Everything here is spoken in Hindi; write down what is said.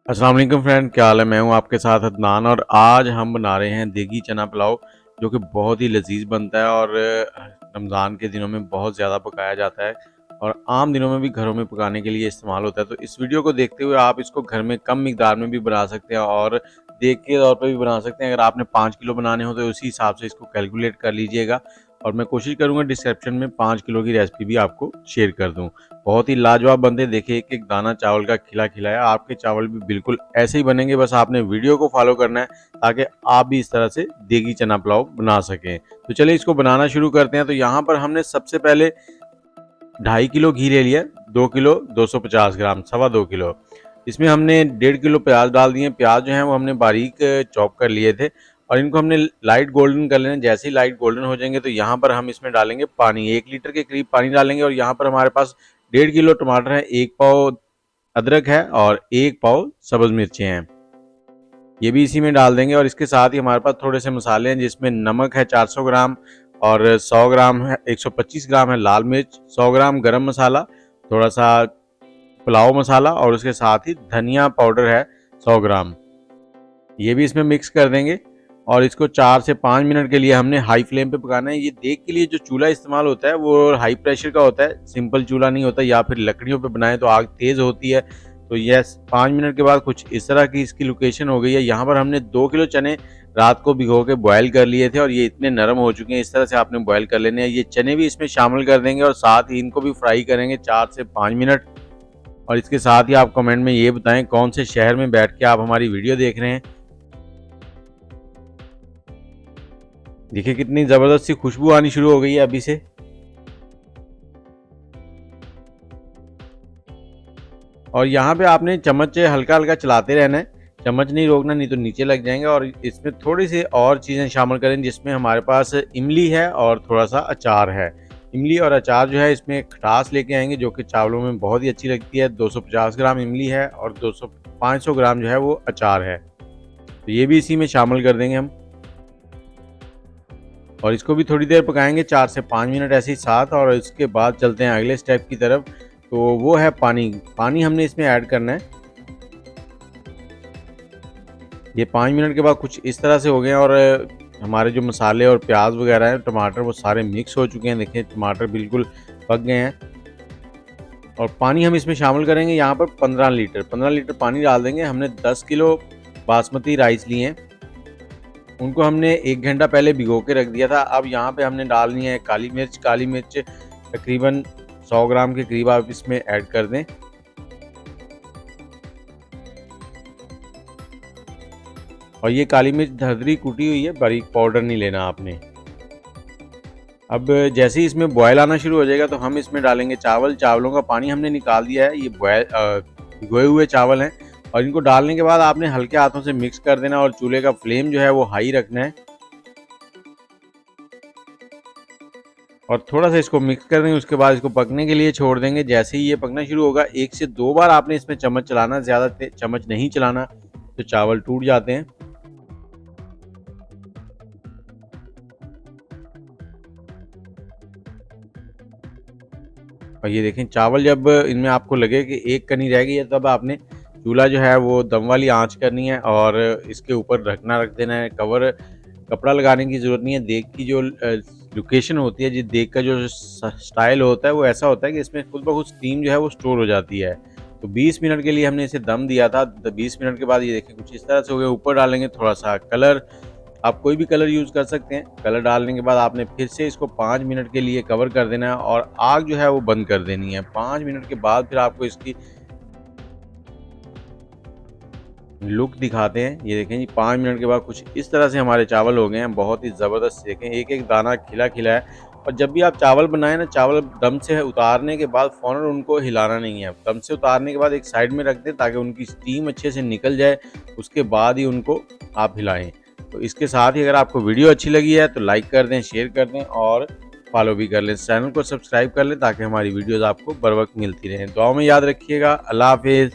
अस्सलाम वालेकुम फ्रेंड, क्या हाल है। मैं हूं आपके साथ अदनान और आज हम बना रहे हैं देगी चना पुलाव, जो कि बहुत ही लजीज बनता है और रमज़ान के दिनों में बहुत ज़्यादा पकाया जाता है और आम दिनों में भी घरों में पकाने के लिए इस्तेमाल होता है। तो इस वीडियो को देखते हुए आप इसको घर में कम मिकदार में भी बना सकते हैं और देग के तौर पर भी बना सकते हैं। अगर आपने 5 किलो बनाने हो तो उसी हिसाब से इसको कैलकुलेट कर लीजिएगा और मैं कोशिश करूंगा डिस्क्रिप्शन में 5 किलो की रेसिपी भी आपको शेयर कर दूं। बहुत ही लाजवाब बनते हैं। देखिए, एक एक दाना चावल का खिला खिला है। आपके चावल भी बिल्कुल ऐसे ही बनेंगे। बस आपने वीडियो को फॉलो करना है ताकि आप भी इस तरह से देगी चना पुलाव बना सकें। तो चलिए इसको बनाना शुरू करते हैं। तो यहाँ पर हमने सबसे पहले 2.5 किलो घी ले लिया, 2 किलो 250 ग्राम, 2.25 किलो। इसमें हमने 1.5 किलो प्याज डाल दिए। प्याज जो है वो हमने बारीक चॉप कर लिए थे और इनको हमने लाइट गोल्डन कर लेना। जैसे ही लाइट गोल्डन हो जाएंगे तो यहाँ पर हम इसमें डालेंगे पानी, 1 लीटर के करीब पानी डालेंगे। और यहाँ पर हमारे पास 1.5 किलो टमाटर है, 1 पाव अदरक है और 1 पाव सब्ज मिर्चें हैं, ये भी इसी में डाल देंगे। और इसके साथ ही हमारे पास थोड़े से मसाले हैं, जिसमें नमक है 400 ग्राम और 100 ग्राम है 125 ग्राम है लाल मिर्च, 100 ग्राम गरम मसाला, थोड़ा सा पुलाव मसाला और उसके साथ ही धनिया पाउडर है 100 ग्राम, ये भी इसमें मिक्स कर देंगे। और इसको 4 से 5 मिनट के लिए हमने हाई फ्लेम पे पकाना है। ये देग के लिए जो चूल्हा इस्तेमाल होता है वो हाई प्रेशर का होता है, सिंपल चूल्हा नहीं होता, या फिर लकड़ियों पे बनाए तो आग तेज़ होती है। तो यस, 5 मिनट के बाद कुछ इस तरह की इसकी लोकेशन हो गई है। यहाँ पर हमने 2 किलो चने रात को भिगो के बॉयल कर लिए थे और ये इतने नरम हो चुके हैं। इस तरह से आपने बॉयल कर लेने हैं। ये चने भी इसमें शामिल कर देंगे और साथ ही इनको भी फ्राई करेंगे 4 से 5 मिनट। और इसके साथ ही आप कमेंट में ये बताएं कौन से शहर में बैठ के आप हमारी वीडियो देख रहे हैं। देखिए कितनी ज़बरदस्त सी खुशबू आनी शुरू हो गई है अभी से। और यहाँ पे आपने चम्मच हल्का हल्का चलाते रहना है, चम्मच नहीं रोकना, नहीं तो नीचे लग जाएंगे। और इसमें थोड़ी सी और चीज़ें शामिल करें, जिसमें हमारे पास इमली है और थोड़ा सा अचार है। इमली और अचार जो है इसमें खटास लेके आएंगे, जो कि चावलों में बहुत ही अच्छी लगती है। 250 ग्राम इमली है और 500 ग्राम जो है वो अचार है, तो ये भी इसी में शामिल कर देंगे हम। और इसको भी थोड़ी देर पकाएंगे, 4 से 5 मिनट ऐसे ही साथ। और इसके बाद चलते हैं अगले स्टेप की तरफ, तो वो है पानी। पानी हमने इसमें ऐड करना है। ये 5 मिनट के बाद कुछ इस तरह से हो गए और हमारे जो मसाले और प्याज वगैरह हैं, टमाटर, वो सारे मिक्स हो चुके हैं। देखिए टमाटर बिल्कुल पक गए हैं। और पानी हम इसमें शामिल करेंगे यहाँ पर 15 लीटर पानी डाल देंगे। हमने 10 किलो बासमती राइस लिए हैं, उनको हमने 1 घंटा पहले भिगो के रख दिया था। अब यहाँ पे हमने डालनी है काली मिर्च तकरीबन 100 ग्राम के करीब आप इसमें ऐड कर दें। और ये काली मिर्च धरदरी कुटी हुई है, बारीक पाउडर नहीं लेना आपने। अब जैसे ही इसमें बॉयल आना शुरू हो जाएगा तो हम इसमें डालेंगे चावल। चावलों का पानी हमने निकाल दिया है। ये भिगोए हुए चावल हैं और इनको डालने के बाद आपने हल्के हाथों से मिक्स कर देना और चूल्हे का फ्लेम जो है वो हाई रखना है। और थोड़ा सा इसको मिक्स कर देंगे, उसके बाद इसको पकने के लिए छोड़ देंगे। जैसे ही ये पकना शुरू होगा 1 से 2 बार आपने इसमें चम्मच चलाना, ज़्यादा चम्मच नहीं चलाना तो चावल टूट जाते हैं। और ये देखें, चावल जब इनमें आपको लगे कि एक कनी रह गई है, तब आपने चूल्हा जो है वो दम वाली आंच करनी है और इसके ऊपर ढकना रख देना है। कपड़ा लगाने की ज़रूरत नहीं है। देग की जो लोकेशन होती है, जिस देग का जो स्टाइल होता है वो ऐसा होता है कि इसमें खुद ब खुद स्टीम जो है वो स्टोर हो जाती है। तो 20 मिनट के लिए हमने इसे दम दिया था। 20 मिनट के बाद ये देखें कुछ इस तरह से हो गया। ऊपर डालेंगे थोड़ा सा कलर, आप कोई भी कलर यूज़ कर सकते हैं। कलर डालने के बाद आपने फिर से इसको 5 मिनट के लिए कवर कर देना है और आग जो है वो बंद कर देनी है। 5 मिनट के बाद फिर आपको इसकी लुक दिखाते हैं। ये देखें जी, 5 मिनट के बाद कुछ इस तरह से हमारे चावल हो गए हैं, बहुत ही ज़बरदस्त। देखें एक एक दाना खिला खिला है। और जब भी आप चावल बनाएं ना, चावल दम से उतारने के बाद फ़ौरन उनको हिलाना नहीं है। दम से उतारने के बाद एक साइड में रख दें ताकि उनकी स्टीम अच्छे से निकल जाए, उसके बाद ही उनको आप हिलाएं। तो इसके साथ ही अगर आपको वीडियो अच्छी लगी है तो लाइक कर दें, शेयर कर दें और फॉलो भी कर लें। चैनल को सब्सक्राइब कर लें ताकि हमारी वीडियोज़ आपको बर वक्त मिलती रहें। दुआओं में याद रखिएगा। अल्लाह हाफिज़।